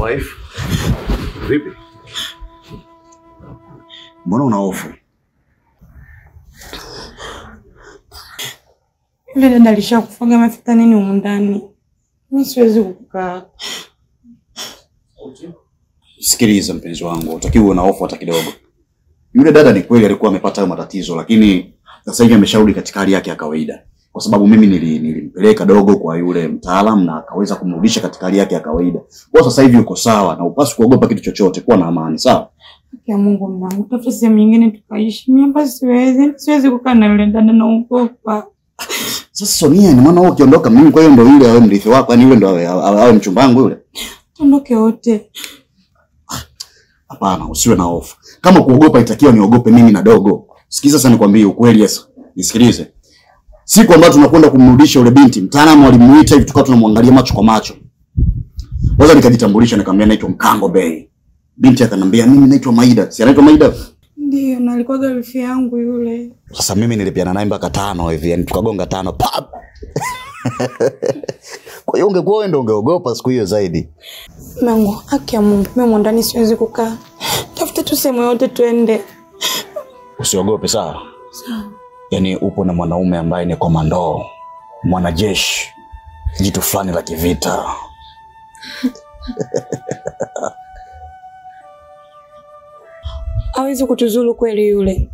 Wife. Vipi? Mbona una hofu? Yule dada alishakufaga mafuta nini huko ndani? Mimi siwezi kukaa. Sikiliza mpenzi wangu, utakiwa una hofu hata kidogo. Yule dada ni kweli alikuwa amepata matatizo, lakini sasa hivi amesharudi katika hali yake ya kawaida. Kwa sababu mimi nilimpeleka dogo kwa yule mtaalamu na akaweza kumrudisha katika hali yake ya kawaida. Kwa sasa hivi uko sawa na upaswi kuogopa kitu chochote, kuwa na amani, sawa? Ya Mungu mwanangu, tafuta sehemu nyingine tukaishi. Mimi hapa siwezi kukaa na yule dada, naogopa. Sasa Sonia, ni maana wewe ukiondoka mimi kwa hiyo ndio yule awe mrithi wako, yani yule ndio awe mchumba wangu yule? Tuondoke wote. Hapana, usiwe na hofu. Kama kuogopa itakiwa niogope mimi na dogo. Sikiza sasa nikwambie ukweli Yesu. Nisikilize. Siku ambayo tunakwenda kumrudisha yule binti, mtaalamu alimuita hivi tukawa tunamwangalia macho kwa macho. Waza nikajitambulisha nikamwambia naitwa Mkango Bay. Binti akanambia mimi naitwa Maida. Si anaitwa Maida? Ndio, na alikuwa rafiki yangu yule. Sasa mimi nilipiana naye mpaka 5 hivi, yani tukagonga 5 pap. Kwa hiyo ungekuwa wewe ndio ungeogopa siku hiyo zaidi. Mungu, haki ya Mungu, mimi ndani siwezi kukaa. Tafuta tu sehemu yote tuende. Usiogope, sawa? Sawa. Yani upo na mwanaume ambaye ni komando, mwanajeshi, jitu fulani la kivita. Hawezi kutuzuru kweli yule.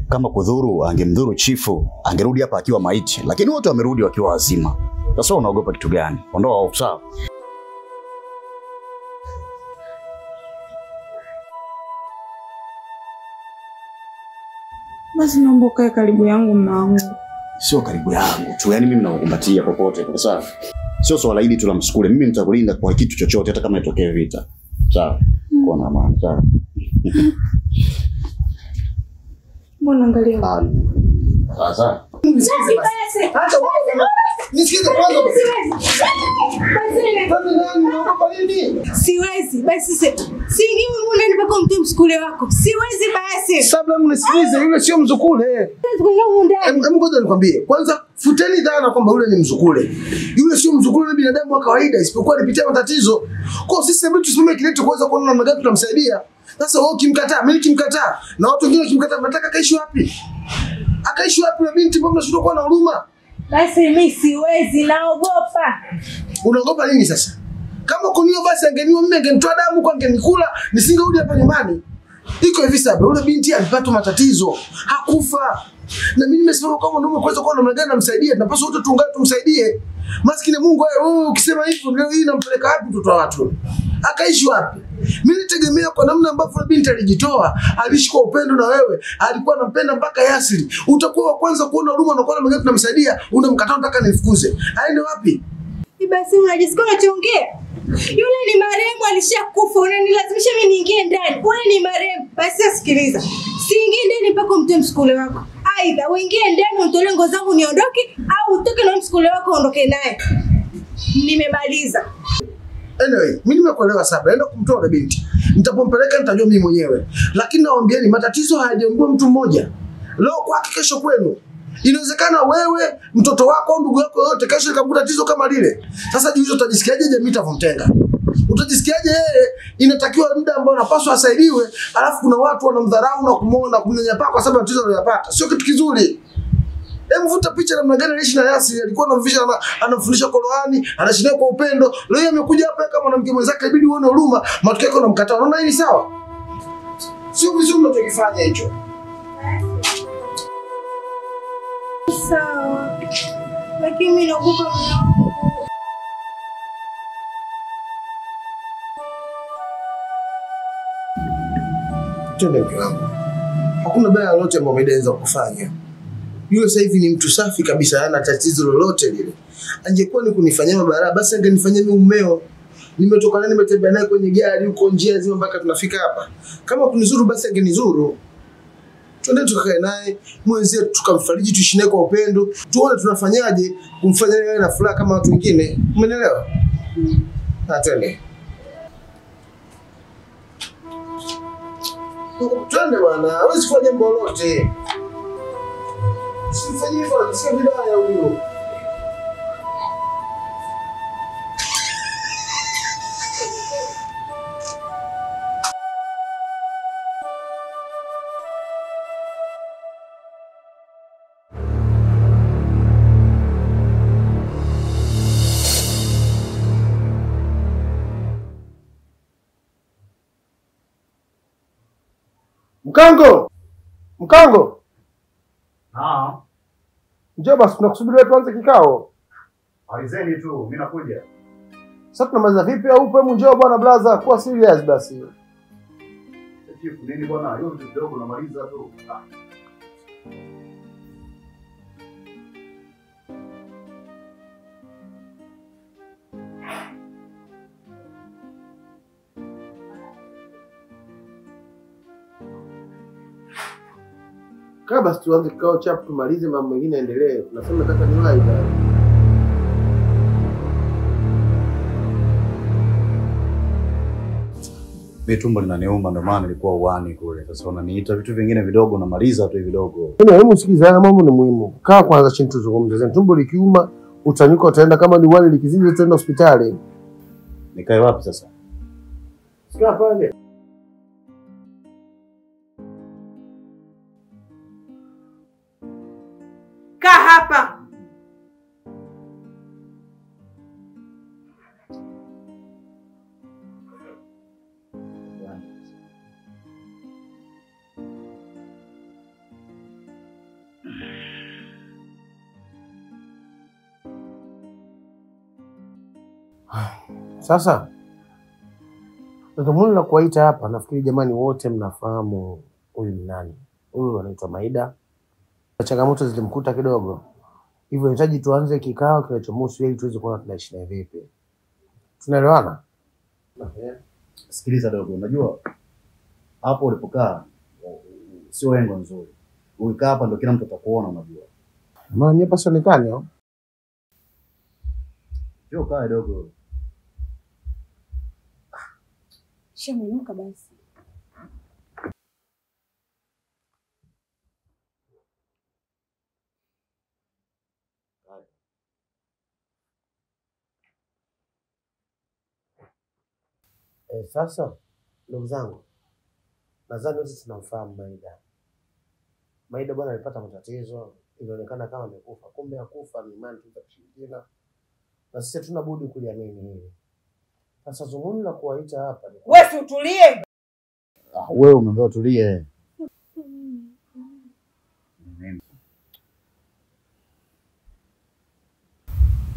Kama kudhuru, angemdhuru chifu, angerudi hapa akiwa maiti, lakini wote wamerudi wakiwa wazima. Sasa unaogopa kitu gani? Ondoa hofu, sawa? Basi naomba ukae karibu yangu mwanangu. Sio karibu yangu tu, yani mimi nakukumbatia popote, kwa sawa? Sio swala hili tu la msukule, mimi nitakulinda kwa kitu chochote hata kama itokee vita. Sawa? Kwa na amani, sawa? Mbona angalia? Sasa. Nisikize kwanza. Siwezi, basi siingi mbona nipako mtu msukule wako. Siwezi basi. Sabla mnisikilize, yule sio mzukule. Ngoja nikwambie. Kwanza futeni dhana kwamba yule ni mzukule. Yule sio mzukule, ni binadamu wa kawaida isipokuwa alipitia matatizo. Kwa sisi hebu tusimame kiletu kuweza kuona namna gani tutamsaidia. Sasa wewe ukimkataa, mimi nikimkataa, na watu wengine wakimkataa, nataka kaishi wapi? Akaishi wapi na binti mbona unashindwa kuwa na huruma? Basi mimi siwezi, naogopa. Unaogopa nini sasa? Kama kunio basi angeniwa mimi angenitoa damu kwa angenikula, nisingerudi hapa nyumbani. Iko hivi sasa, yule binti alipata matatizo, hakufa. Na mimi nimesimama kama mwanaume kuweza kuona namna gani namsaidia, tunapaswa wote tuungane tumsaidie. Maskini Mungu wewe ukisema hivyo leo hii nampeleka wapi mtoto wa watu? Akaishi wapi? Mimi nitegemea kwa namna ambavyo binti alijitoa, aliishi kwa upendo na wewe, alikuwa anampenda mpaka Yasiri. Utakuwa wa kwanza kuona huruma na kuona mgeni tunamsaidia, unamkataa unataka nifukuze. Aende wapi? Basi unajisikia unachoongea? Yule ni marehemu alishakufa, unanilazimisha mimi niingie ndani. Yule ni marehemu. Basi sikiliza. Siingie ndani mpaka mtoe msukule wako. Aidha uingie ndani utolee nguo zangu niondoke au utoke na msukule wako uondoke naye. Nimemaliza. Anyway, mimi nimekuelewa sasa. Naenda kumtoa yule binti. Nitapompeleka nitajua mimi mwenyewe. Lakini nawaambieni matatizo hayajambua mtu mmoja. Leo kwa kesho kwenu. Inawezekana wewe, mtoto wako au ndugu yako yote kesho ikakuta tatizo kama lile. Sasa jiulize utajisikiaje jamii itavomtenga? Utajisikiaje yeye inatakiwa muda ambao anapaswa asaidiwe, alafu kuna watu wanamdharau na kumuona kumnyanyapaa kwa sababu tatizo aliyopata. Sio kitu kizuri. Hebu vuta picha namna gani aliishi na Yasiri, alikuwa anamfundisha anamfundisha Qur'ani, anashinda kwa upendo. Leo amekuja hapa kama mwanamke mwenzake ibidi uone huruma, matokeo yako unamkataa. Unaona hili sawa? Sio vizuri unachokifanya hicho. Sawa. Lakini mimi naogopa mwanangu. Twende kwangu. Hakuna baya lolote ambalo umeweza kufanya. Yule sasa hivi ni mtu safi kabisa, hana tatizo lolote lile. Angekuwa ni kunifanyia mabara basi angenifanyia mimi umeo. Nimetoka naye nimetembea naye kwenye gari huko njia nzima mpaka tunafika hapa. Kama kunizuru basi angenizuru. Twende tukakae naye, mwenzie tukamfariji tuishi naye kwa upendo. Tuone tunafanyaje kumfanya yeye na furaha kama watu wengine. Umeelewa? Twende. Twende bwana, hawezi kufanya jambo lolote. Usifanye hivyo, sio vibaya huyo. Mkango! Mkango! Ah, Njoo basi tunakusubiria tuanze kikao. alizeni tu, mimi nakuja. Sasa tunamaliza vipi au upo? Njoo bwana brother, kuwa serious basi. Chifu nini bwana? Hiyo vitu vidogo namaliza tu. Kaa basi tuanze kikao chapu tumalize mambo mengine endelee. Tunasema nataka niwahi bwana. Mimi tumbo linaniuma ndio maana nilikuwa uani kule. Sasa unaniita vitu vingine vidogo namaliza tu vidogo. Hebu sikiza, haya mambo ni muhimu. Kaa kwanza chini tuzungumze. Tumbo likiuma utanyuka utaenda, kama ni wali likizidi utaenda hospitali. Nikae wapi sasa? Sikaa pale. Kaa hapa. Sasa dhumuni la kuwaita hapa, nafikiri jamani wote mnafahamu huyu ni nani. Huyu anaitwa Maida. Changamoto zilimkuta kidogo, hivyo inahitaji tuanze kikao kinachomhusu ili tuweze kuona tunaishi naye vipi. Tunaelewana? Sikiliza dogo, unajua hapo ulipokaa sio wengo nzuri. Ukikaa hapa ndio kila mtu atakuona unajua. Maana mimi hapa sionekani au? Sio kaa dogo. Shamuinuka basi. Sasa ndugu zangu, nadhani wote tunamfahamu Maida. Maida bwana alipata matatizo, ilionekana kama amekufa. Kumbe hakufa, ni imani tu za kishirikina. Na sisi tuna budi kuliamini hili. Sasa zungumzo la kuwaita hapa ni Wewe utulie. Wewe umeambiwa utulie.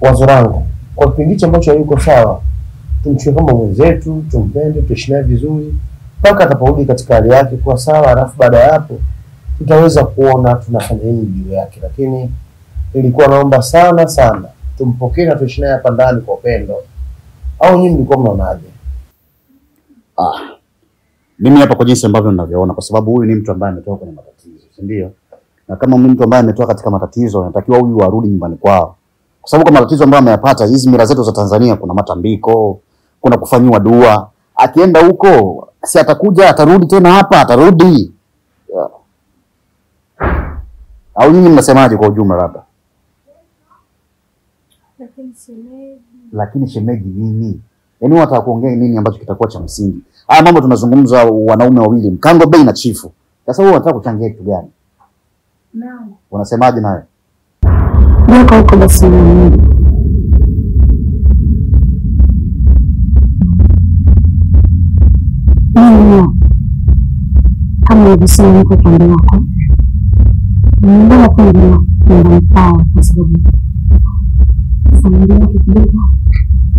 wazo langu kwa kipindi hicho ambacho yuko sawa, tumchukue kama mwenzetu, tumpende, tuishi naye vizuri mpaka ataporudi katika hali yake kuwa sawa, alafu baada ya hapo tutaweza kuona tunafanya nini juu yake. Lakini nilikuwa naomba sana sana tumpokee na tuishi naye hapa ndani kwa upendo. Au nyinyi mlikuwa mnaonaje? Mimi hapa kwa jinsi ambavyo ninavyoona, kwa sababu huyu ni mtu ambaye ametoka kwenye matatizo, si ndio? Na kama mtu ambaye ametoka katika matatizo, anatakiwa huyu arudi nyumbani kwao. Kwa sababu kama matatizo ambayo ameyapata, hizi mila zetu za Tanzania, kuna matambiko, kuna kufanyiwa dua. Akienda huko, si atakuja, atarudi tena hapa, atarudi. Yeah. Au nyinyi mnasemaje kwa ujumla labda? Lakini shemeji nini? Yaani wataka kuongea nini ambacho kitakuwa cha msingi? Haya mambo tunazungumza wanaume wawili, Mkango Bei na Chifu. Sasa wewe unataka kuchangia kitu gani? Naam. Unasemaje nawe? Ndio huko basi mimi. Kama ulivyosema niko pande yako. Mbona kwenda nyumbani kwao kwa sababu familia yake kidogo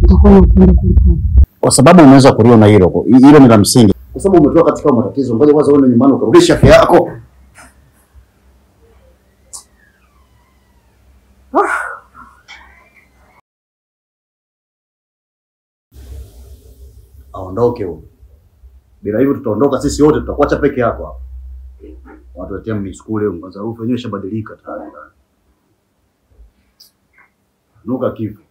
itakuwa na upendo kuliko. Kwa sababu umeweza kuliona hilo. Hilo ni la msingi. Kwa sababu umetoka katika matatizo, ngoja kwanza uende nyumbani ukarudisha afya yako. Aondoke huyo. Bila hivyo tutaondoka sisi wote, tutakuacha peke yako hapa. Watu watia mniskule huko, kwanza huyo wenyewe shabadilika tayari. Nuka kifo.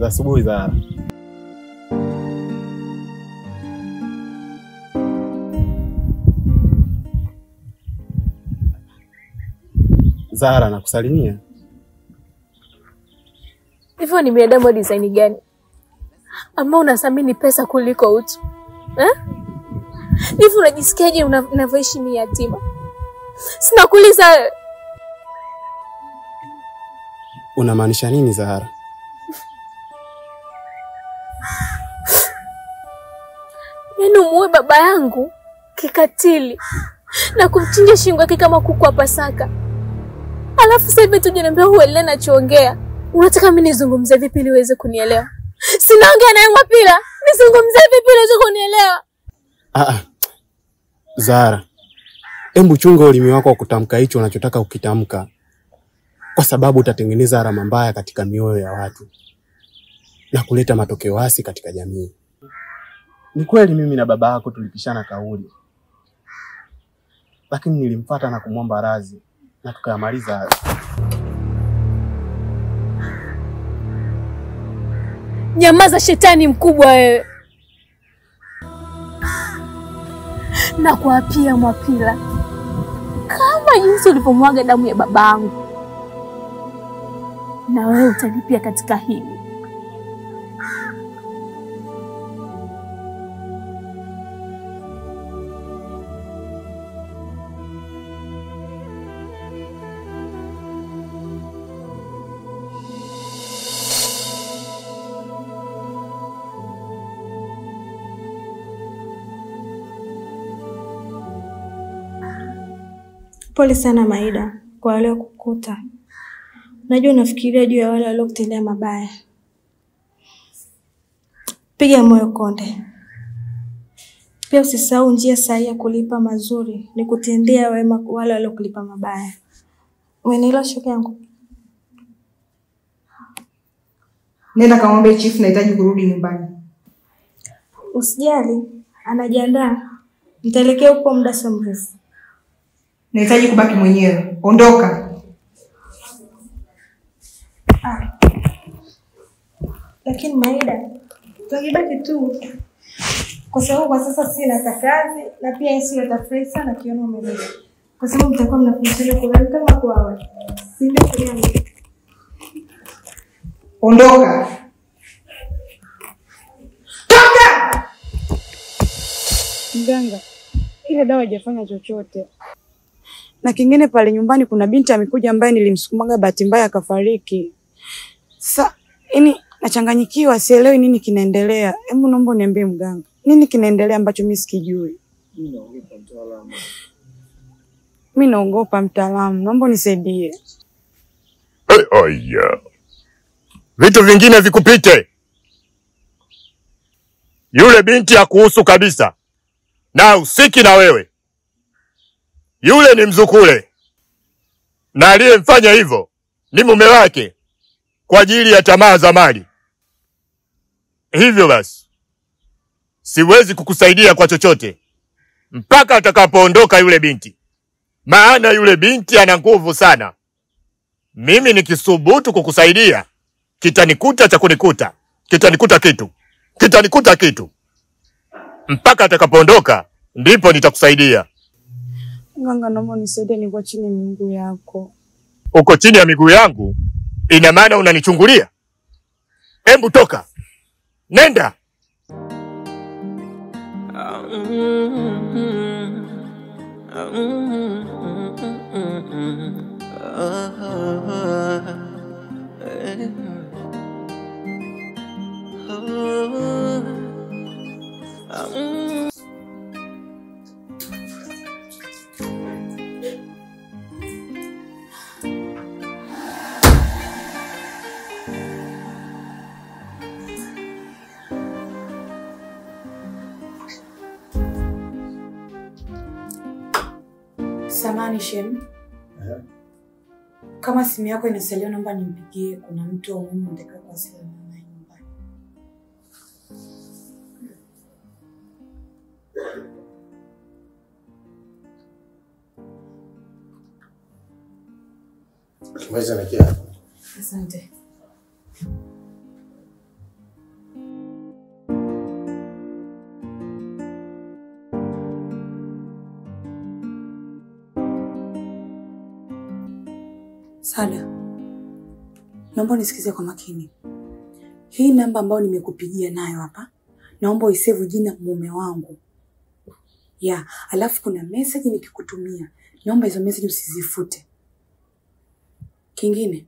Za asubuhi Zahara. Zahara nakusalimia. Hivyo ni binadamu wa design gani? Ama unathamini pesa kuliko utu? Hivi unajisikiaje unavyoishi ni yatima? Sina kuuliza. Unamaanisha nini Zahara? Yaani umuue baba yangu kikatili na kumchinja shingo yake kama kuku wa Pasaka. Alafu sasa hivi tuje niambia huelewi nachoongea. Unataka mimi nizungumze vipi ili uweze kunielewa? Sinaongea naye Mwapila. Nizungumze vipi ili uweze kunielewa? Zahara, hebu chunga ulimi wako wa kutamka hicho unachotaka ukitamka. Kwa sababu utatengeneza alama mbaya katika mioyo ya watu na kuleta matokeo hasi katika jamii. Ni kweli mimi na baba yako tulipishana kauli. Lakini nilimfuata na kumwomba radhi na tukayamaliza. Nyamaza shetani mkubwa wewe. Na kuapia Mwapila, kama jinsi ulivyomwaga damu ya babangu, na wewe utalipia katika hili. Pole sana Maida kwa wale kukuta. Najua unafikiria juu ya wale waliokutendea mabaya. Piga moyo konde. Pia usisahau njia sahihi ya kulipa mazuri ni kutendea wema wale waliokulipa mabaya. Umenielewa shoga yangu? Nenda kamwambie chief nahitaji kurudi nyumbani. Usijali, anajiandaa. Nitaelekea huko muda si mrefu. Nahitaji kubaki mwenyewe. Ondoka. Lakini Maida, tukibaki tu. Kwa sababu kwa sasa sina kazi na pia yeye sio tafurahi sana kiona umeleta. Kwa sababu mtakuwa mnafundishana kulala kama kwa awali. Sina kulia. Ondoka. Toka! Mganga, ile dawa haijafanya chochote. Na kingine pale nyumbani kuna binti amekuja ambaye nilimsukumaga bahati mbaya akafariki. Sasa nachanganyikiwa, sielewi nini kinaendelea. Hebu naomba niambie mganga. Nini kinaendelea ambacho mimi sikijui? Mimi naogopa mtaalamu. Naomba nisaidie. Vitu vingine vikupite. Yule binti hakuhusu kabisa. Na usiki na wewe. Yule ni mzukule. Na aliyemfanya hivyo ni mume wake kwa ajili ya tamaa za mali. Hivyo basi siwezi kukusaidia kwa chochote mpaka atakapoondoka yule binti. Maana yule binti ana nguvu sana. Mimi nikisubutu kukusaidia kitanikuta cha kunikuta. Kitanikuta kitu. Mpaka atakapoondoka ndipo nitakusaidia. Mganga, naomba nisaidie, niko chini ya miguu yako. Uko chini ya miguu yangu? Ina maana unanichungulia? Hebu toka. Nenda. Samahani Shem. Kama simu yako inasalia naomba nimpigie, kuna mtu wa muhimu nataka kuwasiliana naye nyumbani. Tumeweza na kia. Asante. Sada, naomba nisikize kwa makini. Hii namba ambayo nimekupigia nayo hapa, naomba uisave jina mume wangu. Alafu kuna message nikikutumia, naomba hizo message usizifute. Kingine,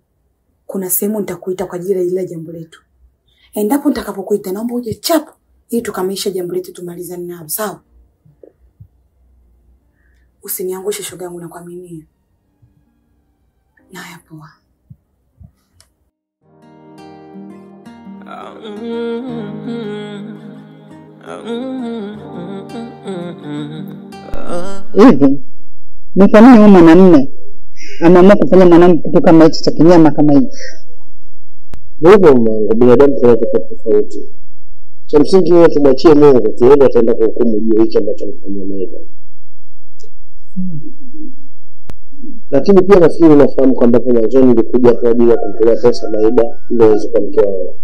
kuna sehemu nitakuita kwa ajili ya ile jambo letu. Endapo nitakapokuita, naomba uje chapu ili tukamilishe jambo letu, tumalizane nalo, sawa? Usiniangushe shoga yangu, nakuaminia. Naya poa. Hivi ni kwa nini huyu mwanamume anaamua kufanya mwanamke kitu kama hichi cha kinyama kama hivi? Hivyo Mungu, binadamu tuna tofauti. Cha msingi wewe tumwachie Mungu, tuende ataenda kuhukumu juu ya hicho ambacho amefanywa Maida. Lakini pia nafikiri unafahamu kwamba mwanzoni nilikuja kwa ajili ya kumtolea pesa Maida ili aweze kuwa mke wangu.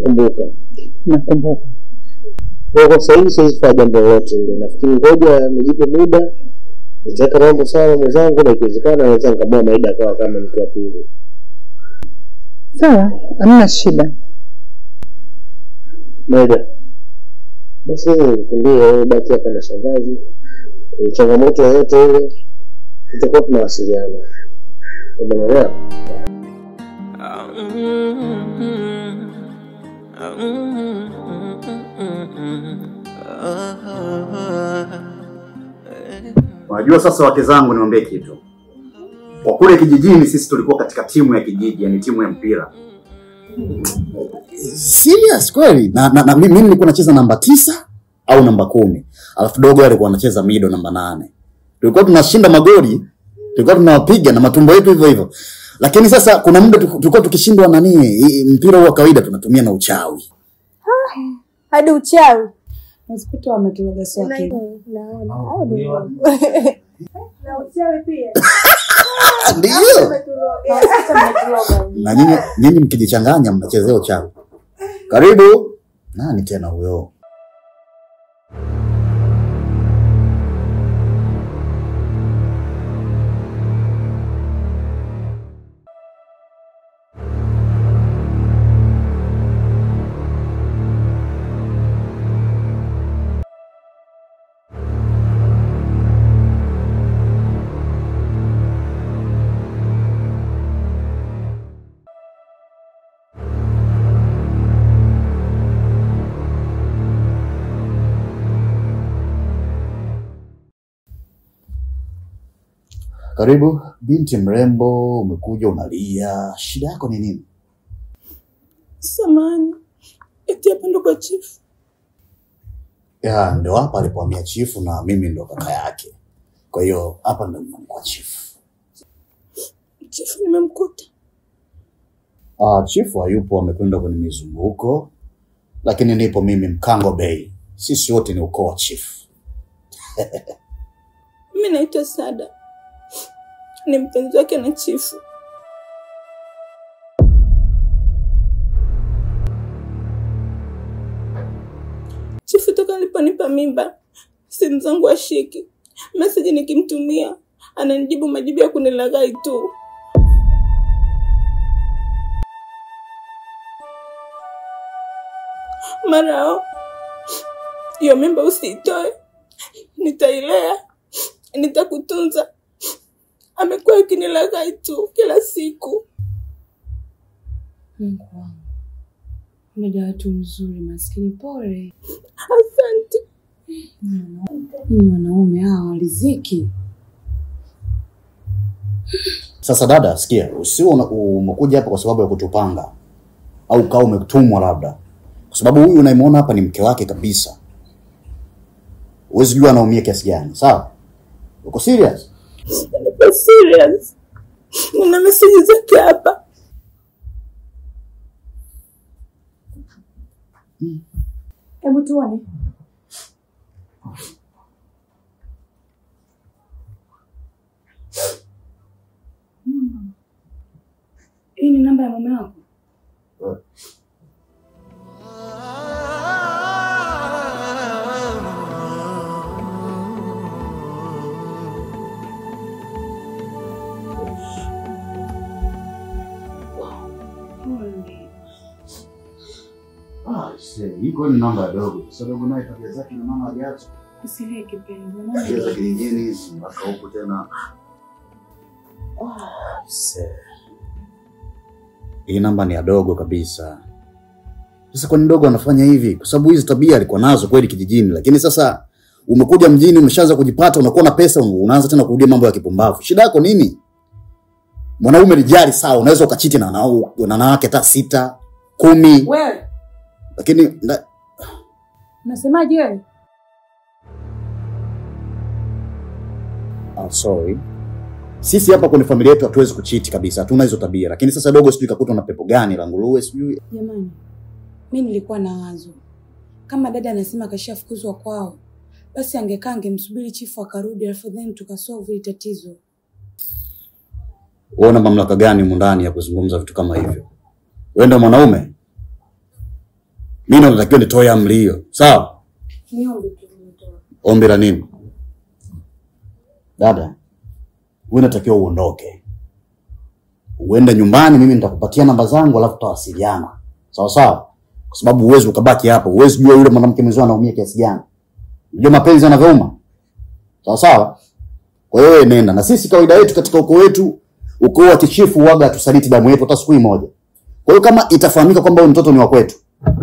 Kumbuka. Nakumbuka. Kwa sasa hivi siwezi kufanya jambo lolote ile. Nafikiri ngoja nijipe muda, nitaweka mambo sawa mwenzangu, na ikiwezekana naweza nikamwoa Maida akawa kama mke wa pili. Sawa, hamna shida. Maida, basi ndio baki hapa na shangazi. Changamoto yoyote ile tutakuwa tunawasiliana. Umeelewa? Unajua sasa wake zangu, niwaambie kitu. Kwa kule kijijini sisi tulikuwa katika timu ya kijiji, yani timu ya mpira. Serious kweli? Na mimi nilikuwa nacheza namba 9 au namba 10. Alafu dogo alikuwa anacheza mido namba 8. Tulikuwa tunashinda magoli, tulikuwa tunawapiga na matumbo yetu hivyo hivyo. Lakini sasa kuna muda tulikuwa tukishindwa mpira wa kawaida tunatumia na uchawi. Hadi uchawi. Msikuto wametuloga swaki. Naona. Na uchawi pia. Ndio. Na nyinyi mkijichanganya mnachezea uchawi. Karibu. Nani tena huyo? Karibu, binti mrembo, umekuja unalia. Shida yako ni nini? Samani. Eti hapa ndo kwa chifu. Ndio hapa alipohamia chifu na mimi ndo kaka yake. Kwa hiyo hapa ndo kwa chifu. Chifu nimemkuta. Chifu hayupo, amekwenda kwenye mizunguko. Lakini nipo mimi Mkango Bay. Sisi wote ni ukoo wa chifu. Mimi naitwa Sada. Ni mpenzi wake na chifu. Chifu toka aliponipa mimba, simu zangu ashiki. Message nikimtumia, ananijibu majibu ya kunilaghai tu. Marao, hiyo mimba usitoe. Nitailea, nitakutunza. Amekuwa akinilaghai tu kila siku. Mungu wangu. Umejaa watu mzuri, maskini pole. Asante. Ni wanaume hao riziki. Sasa dada, sikia, usio umekuja hapa kwa sababu ya kutupanga au kama umetumwa labda. Kwa sababu huyu unaimuona hapa ni mke wake kabisa. Huwezi jua anaumia kiasi gani, sawa? Uko serious? Niko serious. Nina message zake hapa. Hebu tuone. Hii ni namba ya mume wako? Iko ni namba dogo. Sasa dogo naye tabia zake na mama aliacha. Usilie kipenzi. Tabia zake nyingine hizi mpaka huko tena. Hii namba ni ya dogo kabisa. Sasa kwa nini dogo anafanya hivi? Kwa sababu hizi tabia alikuwa nazo kweli kijijini, lakini sasa umekuja mjini, umeshaanza kujipata, unakuwa na pesa, unaanza tena kurudia mambo ya kipumbavu. Shida yako nini? Mwanaume lijali sawa, unaweza ukachiti na wanawake hata 6, 10. Wewe Lakini unasemaje wewe? Sorry. Sisi hapa kwenye familia yetu hatuwezi kuchiti kabisa. Hatuna hizo tabia. Lakini sasa dogo sijui kakuta na pepo gani la nguruwe sijui. Jamani, mimi nilikuwa na wazo. Kama dada anasema kashafukuzwa kwao, basi angekaa angemsubiri chifu akarudi alafu then tukasolve hili tatizo. Uona mamlaka gani mundani ya kuzungumza vitu kama hivyo? Wewe ndio mwanaume? Mimi ndo natakiwa nitoe amri hiyo. Sawa? Niombe tu nitoe. Ombi la nini? Dada, wewe unatakiwa uondoke. Uende nyumbani, mimi nitakupatia namba zangu alafu tutawasiliana. Sawa sawa? Kwa sababu uwezo ukabaki hapo, uwezo jua yule mwanamke mzee anaumia kiasi gani. Unajua mapenzi yanavyouma. Sawa sawa? Kwa hiyo nenda. Na sisi kawaida yetu katika ukoo wetu, ukoo wa kichifu huaga tusaliti damu yetu hata siku moja. Kwa hiyo kama itafahamika kwamba huyu mtoto ni wa kwetu,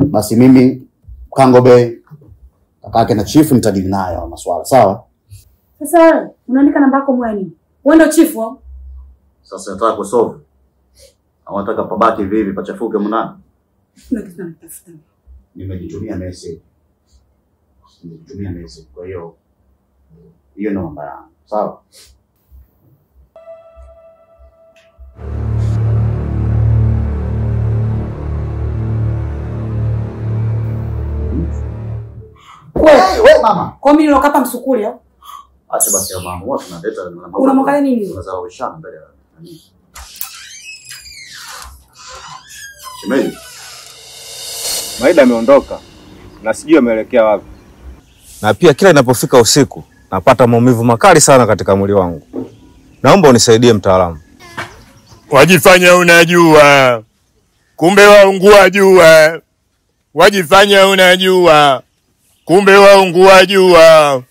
basi mimi Kangobe kakake na chifu nitadili nayo masuala. Sawa? Sasa wewe unaandika namba yako mwani. Wewe ndio chifu au? Sasa nataka kusolve. Au nataka pabaki vivi pachafuke mnani? Kuna kitu natafuta. Nimejitumia message. Kwa hiyo hiyo ndio namba yangu. Sawa? Wewe mama. Kwa mimi nilokapa msukuli au? Acha basi ya mama. Watu tunaleta mambo. Unamwangalia nini? Tunazawishana mbele ya nani? Shemeji. Maida ameondoka na sijui ameelekea wapi. Na pia kila inapofika usiku napata maumivu makali sana katika mwili wangu. Naomba unisaidie mtaalamu. Wajifanya unajua, kumbe waungua jua. Wajifanya unajua, kumbe waungua jua.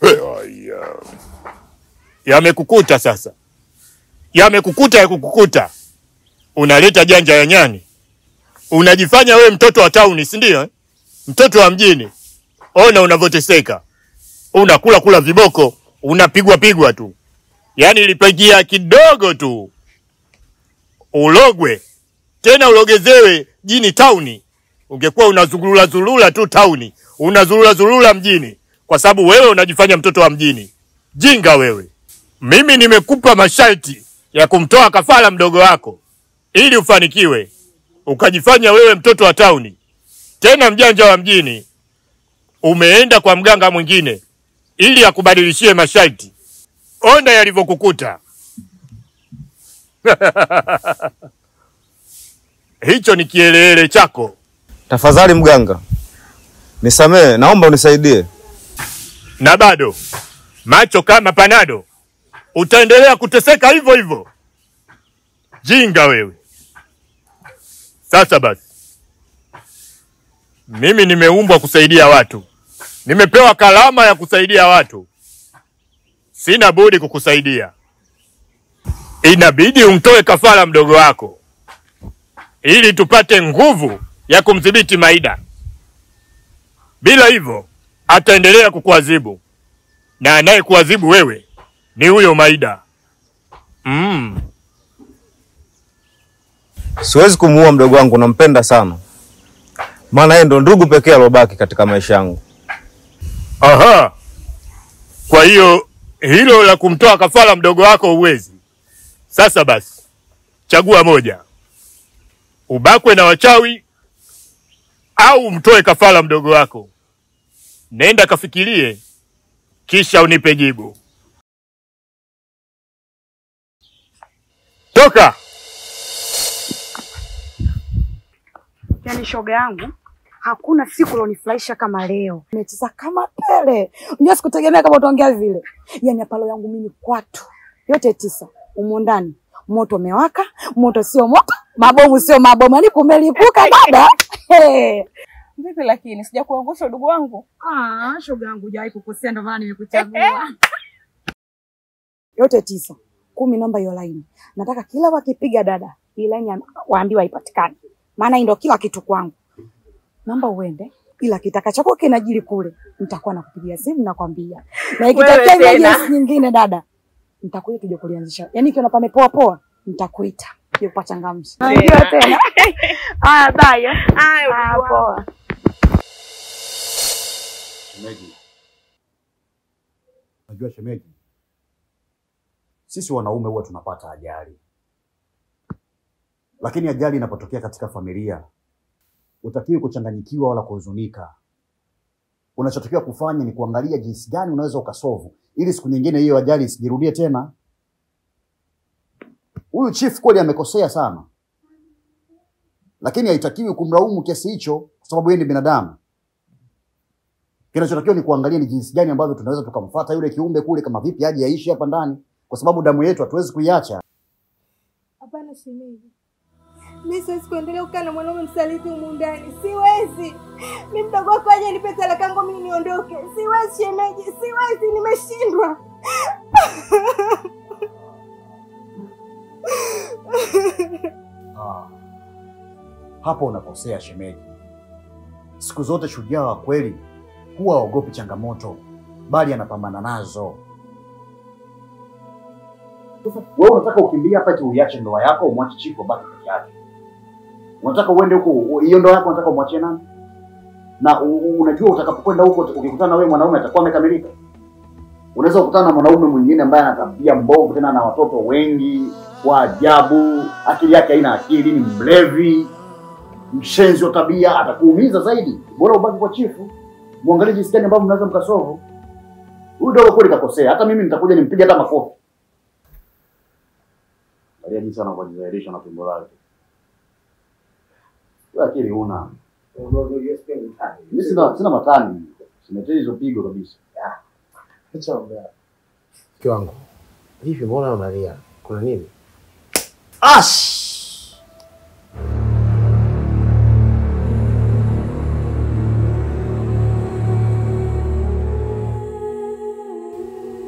Yamekukuta sasa. Yamekukuta ya kukukuta. Unaleta janja ya nyani. Unajifanya we mtoto wa tauni, si ndio? Mtoto wa mjini. Ona unavoteseka. Unakula viboko, unapigwa tu. Yaani ilipagia kidogo tu. Ulogwe. Tena ulogezewe jini tauni. Ungekuwa unazulula tu tauni. Unazulula mjini. Kwa sababu wewe unajifanya mtoto wa mjini. Jinga wewe. Mimi nimekupa masharti ya kumtoa kafara mdogo wako. Ili ufanikiwe. Ukajifanya wewe mtoto wa tauni. Tena mjanja wa mjini. Umeenda kwa mganga mwingine. Ili akubadilishie masharti. Onda yalivyokukuta. Hicho ni kielele chako. Tafadhali mganga. Nisamee, naomba unisaidie. Na bado macho kama panado. Utaendelea kuteseka hivyo. Jinga wewe. Sasa basi. Mimi nimeumbwa kusaidia watu. Nimepewa kalama ya kusaidia watu. Sina budi kukusaidia. Inabidi umtoe kafara mdogo wako. Ili tupate nguvu ya kumdhibiti Maida. Bila hivyo, ataendelea kukuadhibu. Na anayekuadhibu wewe ni huyo Maida. Siwezi kumuua mdogo wangu, nampenda sana. Maana yeye ndo ndugu pekee alobaki katika maisha yangu. Aha. Kwa hiyo hilo la kumtoa kafara mdogo wako uwezi. Sasa basi, chagua moja. Ubakwe na wachawi au mtoe kafara mdogo wako. Nenda kafikirie kisha unipe jibu. Toka. Yaani shoga yangu, hakuna siku lonifurahisha kama leo. Nimecheza kama Pele. Unajua sikutegemea kama utaongea vile. Yaani apalo yangu mimi kwatu. Yote 9. Umo ndani. Moto umewaka, moto sio moto, Mabomu sio mabomu, ni kumelipuka dada. Vipi lakini sijakuangusha ndugu wangu? Shoga yangu hujawahi kukosea ndio maana nimekuchagua. Yote 9, 10 namba hiyo line. Nataka kila wakipiga dada, hii line waambiwa haipatikani. Maana ndio kila kitu kwangu. Namba uende, ila kitakachoko kinajili kule, nitakuwa nakupigia simu nakwambia. Na ikitokea emergency nyingine dada, nitakuja kija kulianzisha. Yaani kiona pamepoa poa, nitakuita. Ndio kupachangamsha. Ndio tena. Bye. Poa. Shemeji. Unajua shemeji, sisi wanaume huwa tunapata ajali. Lakini ajali inapotokea katika familia, utakiwi kuchanganyikiwa wala kuhuzunika. Unachotakiwa kufanya ni kuangalia jinsi gani unaweza ukasolve ili siku nyingine hiyo ajali isijirudie tena. Huyu chief kweli amekosea sana. Lakini haitakiwi kumlaumu kiasi hicho kwa sababu yeye ni binadamu. Kinachotakiwa ni kuangalia ni jinsi gani ambavyo tunaweza tukamfuata yule kiumbe kule kama vipi aje aishi hapa ndani kwa sababu damu yetu hatuwezi kuiacha. Hapana shemeji. Mimi siwezi kuendelea kukaa na mwanaume msaliti humu ndani. Siwezi. Mimi mdogo wako aje nipe talaka yangu mimi niondoke. Siwezi shemeji, siwezi, nimeshindwa. Hapo unakosea shemeji. Siku zote shujaa wa kweli huwa haogopi changamoto, bali anapambana nazo. Wewe unataka ukimbie hapa eti uiache ndoa yako umwache Chifu baki peke yake. Unataka uende huko, hiyo ndoa yako unataka umwachie nani? Na unajua utakapokwenda huko ukikutana na wewe mwanaume atakuwa amekamilika. Unaweza kukutana na mwanaume mwingine ambaye ana tabia mbovu tena na watoto wengi, wa ajabu, akili yake haina akili, ni mlevi, mshenzi wa tabia, atakuumiza zaidi. Bora ubaki kwa Chifu. Muangalie jinsi gani ambavyo mnaweza mkasolve. Huyu ndio kweli kakosea. Hata mimi nitakuja nimpige hata makofi. Baada jinsi anavyojidhihirisha na tumbo lake. Wewe akili una. Mimi sina matani. Simetei hizo pigo kabisa. Acha ongea. Kiwango. Hivi mbona unalia? Kuna nini? Ash!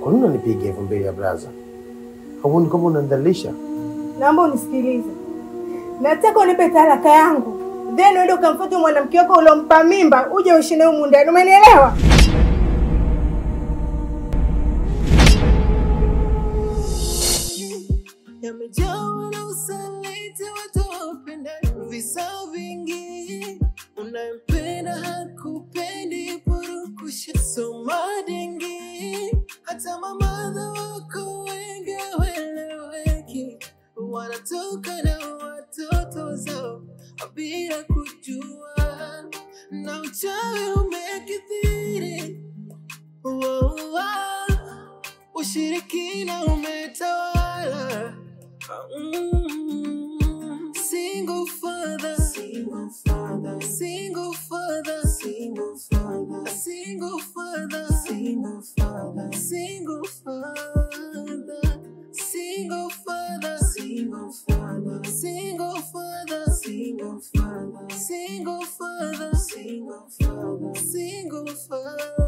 Kwa nini unanipiga hivyo mbele ya braza? Hauoni kama unanidhalilisha? Naomba unisikilize. Nataka unipe talaka yangu. Then uende ukamfuate mwanamke wako uliompa mimba, uje uishi naye humu ndani. Umenielewa? Yamejawa na usaliti watu wapenda visa vingi. Unampenda hakupendi purukusha soma dingi. Hata mamadha wako wengi haweleweki. Wanatoka na watoto zao bila kujua. Na uchawi umekithiri. Ushirikina umetawala. Single father, single father, single father, single father, single father, single father, single father, single father, single father, single father, single father, single father, single father, single father.